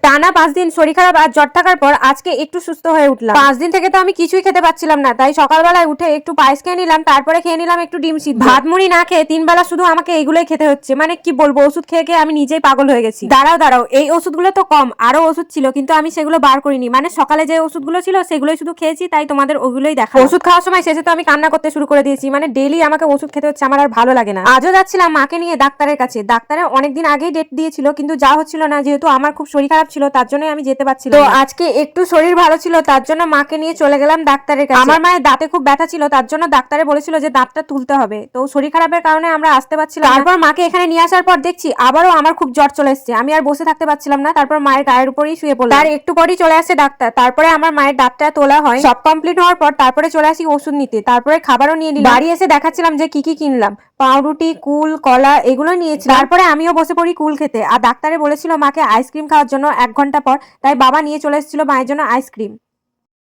টানা 5 দিন শরীর খারাপ আর জ্বর থাকার পর আজকে একটু সুস্থ হয়ে উঠলাম। 5 দিন থেকে তো আমি কিছুই খেতে পাচ্ছিলাম না, তাই সকালবেলায় উঠে একটু পায়েস খেয়ে নিলাম, তারপরে খেয়ে নিলাম একটু ডিম সিদ্ধ। ভাত মুড়ি না খেয়ে 3 বেলা শুধু আমাকে এগুলোই খেতে হচ্ছে। মানে কি বলবো, ওষুধ খেয়ে খেয়ে আমি নিজেই পাগল হয়ে গেছি। দাঁড়াও, এই ওষুধগুলো তো কম, আরো ওষুধ ছিল কিন্তু আমি সেগুলো বার করিনি। মানে সকালে যে ওষুধগুলো ছিল সেগুলোই শুধু খেয়েছি, তাই তোমাদের ওগুলোই দেখা। ওষুধ খাওয়ার সময় শেষে তো আমি কান্না করতে শুরু করে দিয়েছি। মানে ডেইলি আমাকে ওষুধ খেতে হচ্ছে, আমার আর ভালো লাগে না। আজও যাচ্ছিলাম মাকে নিয়ে ডাক্তারের কাছে। ডাক্তারের অনেকদিন আগেই ডেট দিয়েছিল, কিন্তু যা হচ্ছিল না, যেহেতু আমার খুব শরীর খারাপ ছিল তার জন্য আমি যেতে পারছিলাম না। তো আজকে একটু শরীর ভালো ছিল, তার জন্য মাকে নিয়ে চলে গেলাম ডাক্তারের কাছে। আমার মায়ের দাঁতে খুব ব্যথা ছিল, তার জন্য ডাক্তারে বলেছিল যে দাঁতটা তুলতে হবে। তো শরীর খারাপের কারণে আমরা আসতে পারছিলাম না। তারপর মাকে এখানে নিয়ে আসার পর দেখছি আবারও আমার খুব জ্বর চলে এসেছে। আমি আর বসে থাকতে পারছিলাম না, তারপর মায়ের গায়ের উপরেই শুয়ে পড়লাম। তার একটু পরেই চলে আসে ডাক্তার। তারপরে আমার মায়ের দাঁতটা তোলা হয়। সব কমপ্লিট হওয়ার পর তারপরে চলে আসি ওষুধ নিতে। তারপরে খাবারও নিয়ে নিলাম। বাড়ি এসে দেখাচ্ছিলাম যে কি কি কিনলাম। পাউরুটি, কুল, কলা এগুলো নিয়েছি। তারপরে আমিও বসে পড়ি কুল খেতে। আর ডাক্তারে বলেছিল মাকে আইসক্রিম খাওয়ার জন্য 1 ঘন্টা পর, তাই বাবা নিয়ে চলে এসেছিল মায়ের জন্য আইসক্রিম।